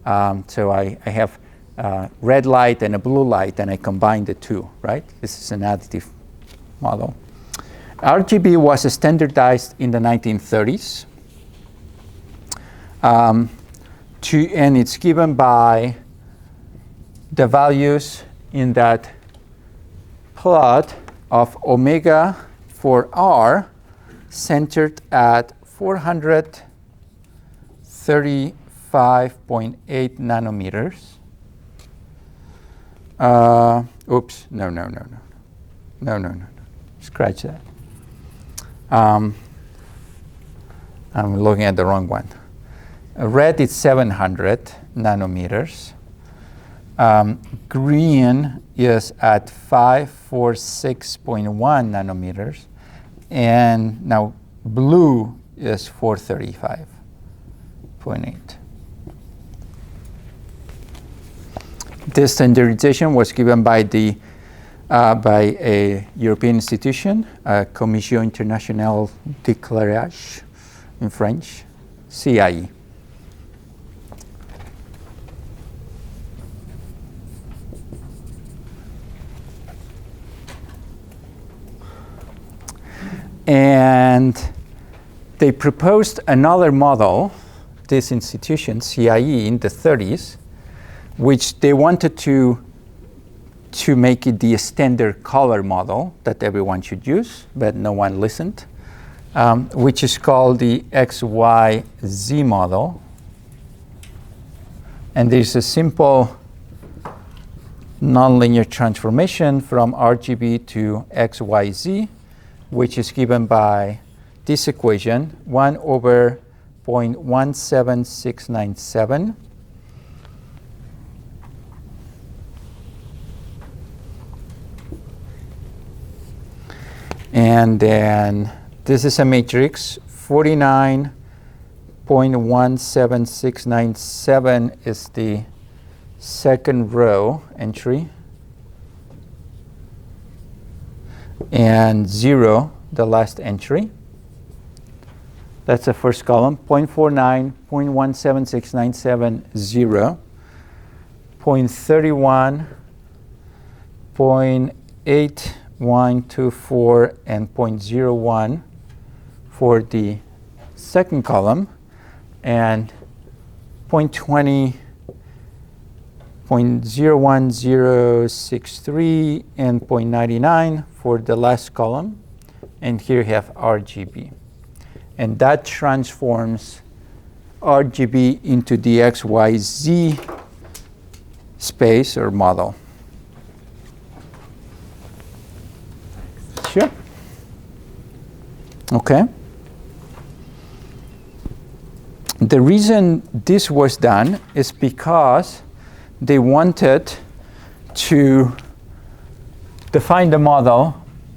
Speaker 1: so I have red light and a blue light, and I combine the two, right? This is an additive model. RGB was standardized in the 1930s, and it's given by the values in that plot of omega for R centered at 435.8 nanometers. Oops, no. Scratch that. I'm looking at the wrong one. Red is 700 nanometers. Green is at 546.1 nanometers. And now blue is 435.8. This standardization was given by a European institution, Commission Internationale d'Éclairage in French, CIE. And they proposed another model, this institution, CIE, in the 30s, which they wanted to make it the standard color model that everyone should use, but no one listened. which is called the XYZ model. And there's a simple nonlinear transformation from RGB to XYZ, which is given by this equation, 1 over 0.17697. And then this is a matrix. 49.17697 is the second row entry. And 0, the last entry. That's the first column. 0.49, 0.17697, 0. 0.31, 0.8124, and 0.01 for the second column, and 0.20, 0.01063, and 0.99 for the last column. And here you have RGB. And that transforms RGB into the XYZ space or model. Sure. Okay. The reason this was done is because they wanted to define the model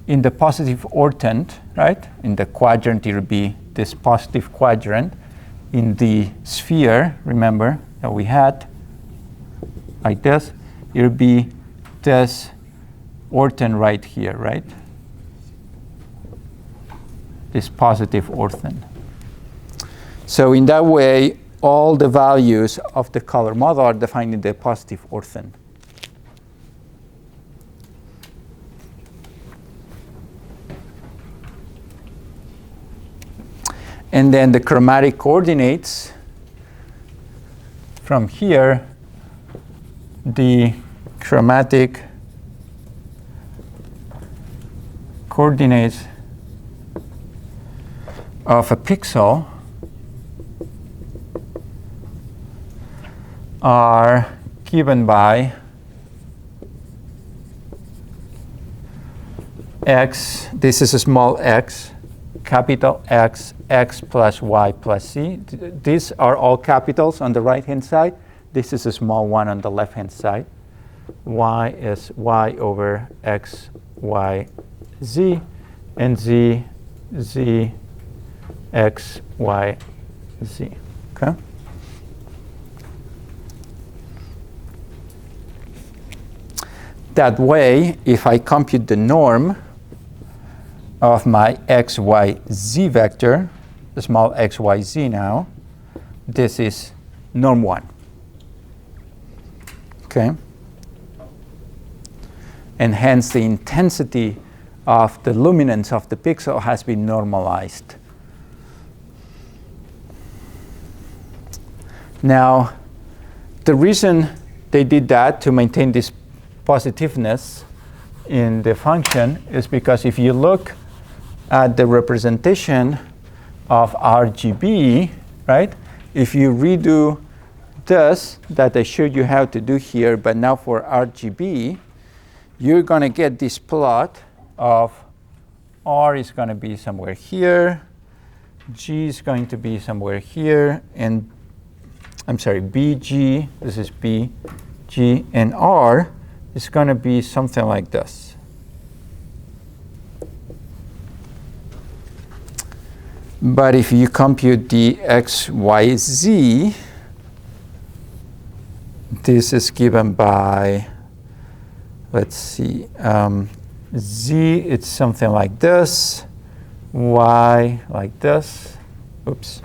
Speaker 1: in the positive orthant, right? In the quadrant, it would be this positive quadrant. In the sphere, remember, that we had, like this, it would be this orthant right here, right? This positive orthant. So in that way, all the values of the color model are defined in the positive orthant. And then the chromatic coordinates from here, the chromatic coordinates of a pixel are given by x, this is a small x, capital X, x plus y plus z. These are all capitals on the right-hand side. This is a small one on the left-hand side. Y is y over x, y, z, and z, z, x, y, z. Okay? That way, if I compute the norm of my x, y, z vector, the small x, y, z now, this is norm 1. Okay? And hence the intensity of the luminance of the pixel has been normalized. Now, the reason they did that to maintain this positiveness in the function is because if you look at the representation of RGB, right? If you redo this that I showed you how to do here, but now for RGB, you're going to get this plot of R is going to be somewhere here, G is going to be somewhere here, and I'm sorry, BG, this is B, G, and R is going to be something like this. But if you compute the x, y, z, this is given by, let's see, z, it's something like this, y like this, oops.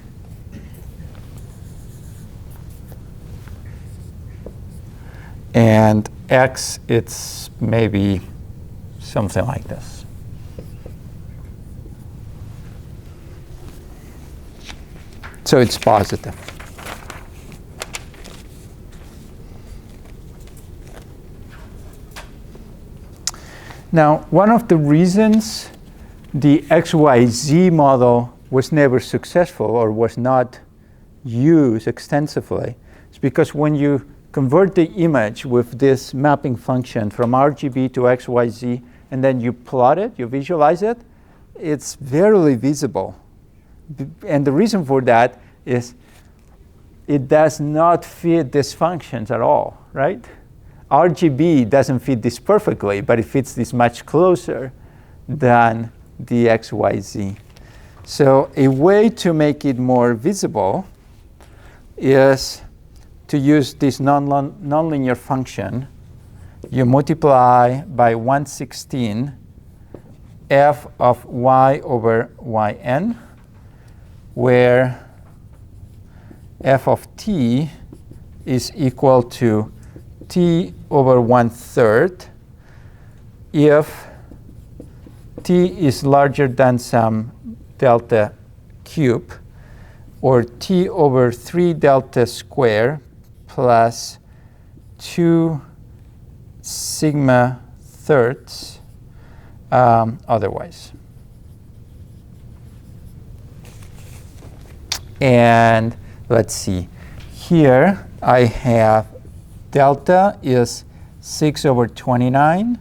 Speaker 1: And x, it's maybe something like this. So it's positive. Now, one of the reasons the XYZ model was never successful or was not used extensively is because when you convert the image with this mapping function from RGB to XYZ, and then you plot it, you visualize it, it's barely visible. And the reason for that is it does not fit these functions at all, right? RGB doesn't fit this perfectly, but it fits this much closer than the XYZ. So a way to make it more visible is to use this nonlinear function. You multiply by 1/16 f of y over yn, where f of t is equal to t over 1/3 if t is larger than some delta cube, or t over 3 delta square plus 2 sigma thirds otherwise. And let's see. Here I have delta is 6 over 29.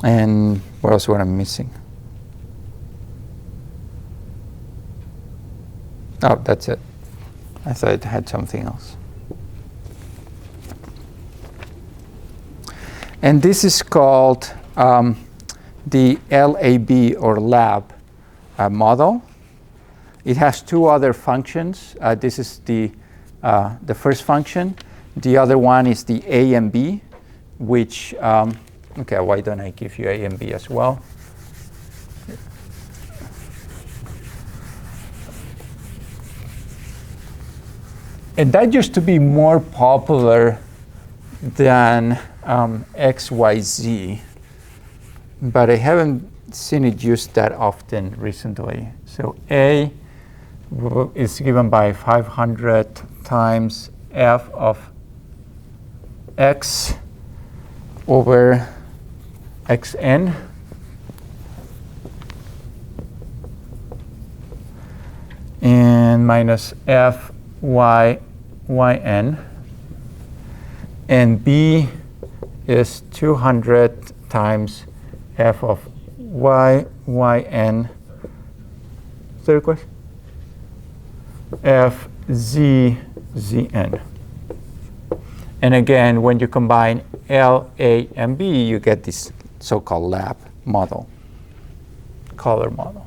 Speaker 1: And what else am I missing? Oh, that's it. I thought it had something else. And this is called the LAB or lab model. It has two other functions. This is the first function. The other one is the A and B, which, okay, why don't I give you A and B as well? And that used to be more popular than XYZ, but I haven't seen it used that often recently. So A is given by 500 times f of x over xn and minus f y yn, and B is 200 times f of y yn. Third question? F z zn. And again, when you combine L, A, and B, you get this so-called lab model, color model.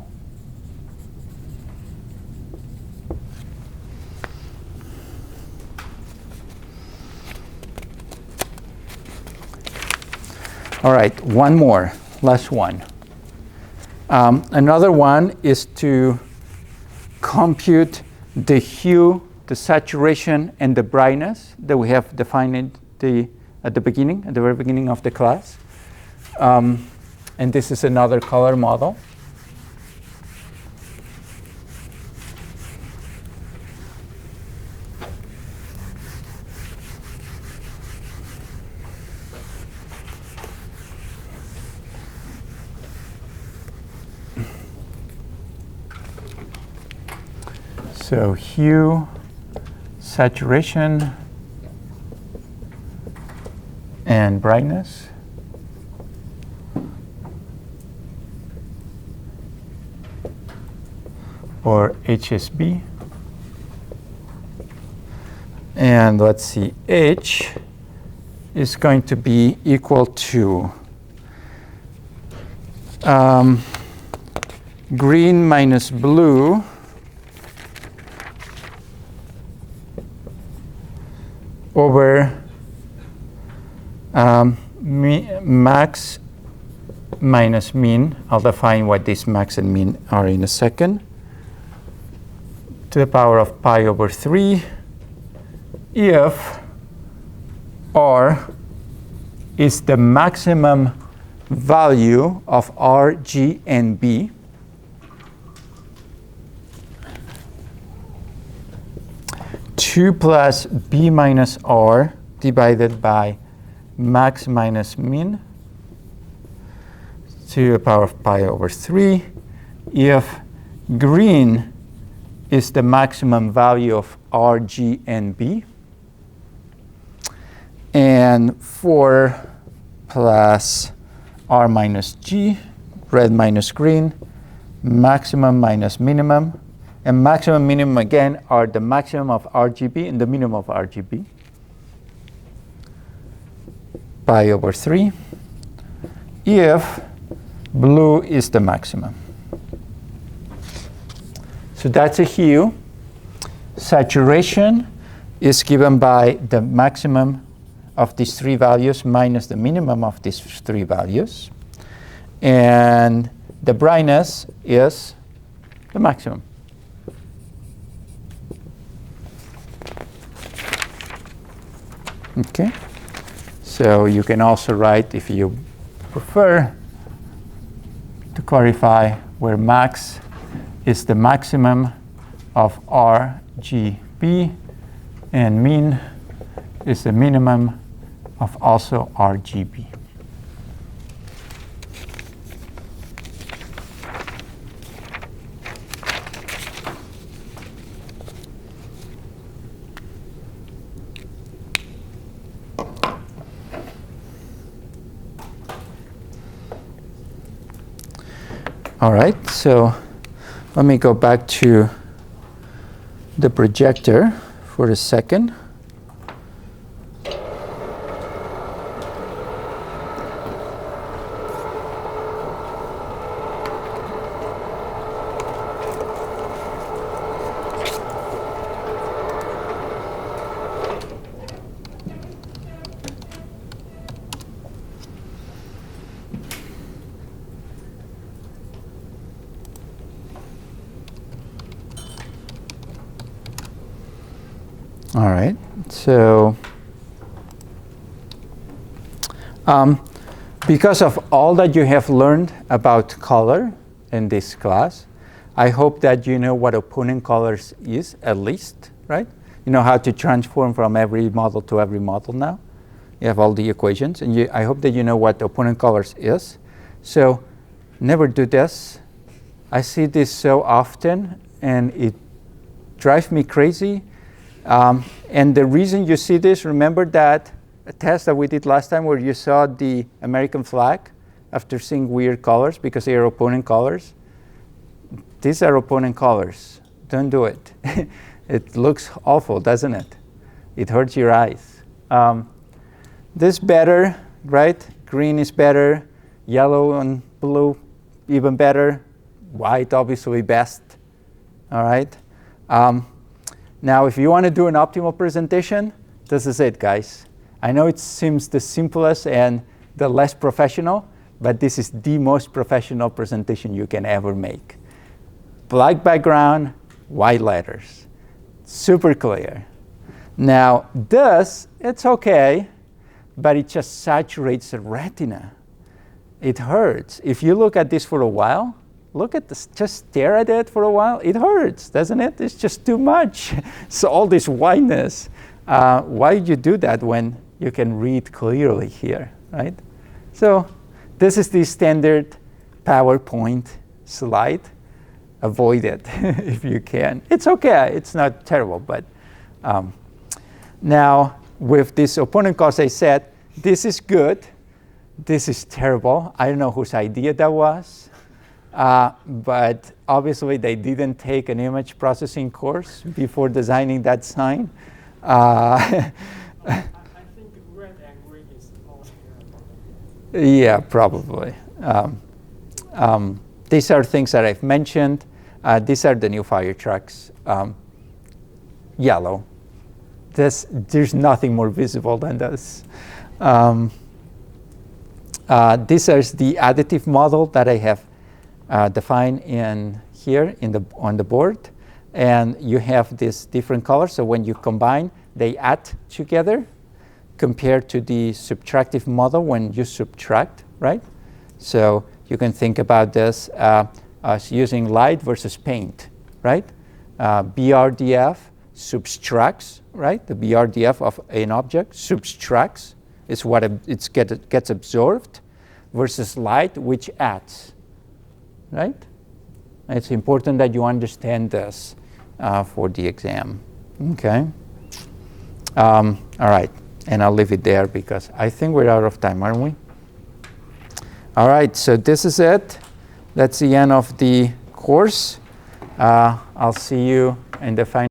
Speaker 1: All right, one more, last one. Another one is to compute the hue, the saturation, and the brightness that we have defined at the very beginning of the class. And this is another color model. So hue, saturation, and brightness. Or HSB. And let's see, H is going to be equal to green minus blue over max minus mean. I'll define what this max and mean are in a second. To the power of pi over 3 if R is the maximum value of R, G, and B. 2 plus b minus r divided by max minus min to the power of pi over 3 if green is the maximum value of r, g, and b, and 4 plus r minus g, red minus green, maximum minus minimum, and maximum minimum again are the maximum of RGB and the minimum of RGB, pi over 3, if blue is the maximum. So that's a hue. Saturation is given by the maximum of these 3 values minus the minimum of these 3 values. And the brightness is the maximum. Okay. So you can also write, if you prefer, to clarify where max is the maximum of RGB and min is the minimum of also RGB. All right, so let me go back to the projector for a second. All right, so because of all that you have learned about color in this class, I hope that you know what opponent colors is, at least, right? You know how to transform from every model to every model now. You have all the equations, and I hope that you know what opponent colors is. So never do this. I see this so often, and it drives me crazy. And the reason you see this, remember that test that we did last time where you saw the American flag after seeing weird colors because they are opponent colors? These are opponent colors. Don't do it. It looks awful, doesn't it? It hurts your eyes. This better, right? Green is better. Yellow and blue, even better. White, obviously best. All right? Now, if you want to do an optimal presentation, this is it, guys. I know it seems the simplest and the less professional, but this is the most professional presentation you can ever make. Black background, white letters. Super clear. Now, this, it's okay, but it just saturates the retina. It hurts. If you look at this for a while, look at this, just stare at it for a while. It hurts, doesn't it? It's just too much. So all this whiteness. Why do you do that when you can read clearly here, right? So this is the standard PowerPoint slide. Avoid it if you can. It's okay. It's not terrible. But now with this opponent cause, I said, this is good. This is terrible. I don't know whose idea that was. But obviously they didn't take an image processing course before designing that sign.
Speaker 2: I think red and green is more terrible.
Speaker 1: Yeah, probably. These are things that I've mentioned. These are the new fire trucks. Yellow. There's nothing more visible than this. This is the additive model that I have defined in here on the board, and you have these different colors. So when you combine, they add together, compared to the subtractive model when you subtract, right? So you can think about this as using light versus paint, right? BRDF. subtracts, right? The BRDF of an object subtracts is what it gets absorbed, versus light, which adds, right? It's important that you understand this for the exam, okay? All right, and I'll leave it there because I think we're out of time, aren't we? All right, so this is it. That's the end of the course. I'll see you in the final.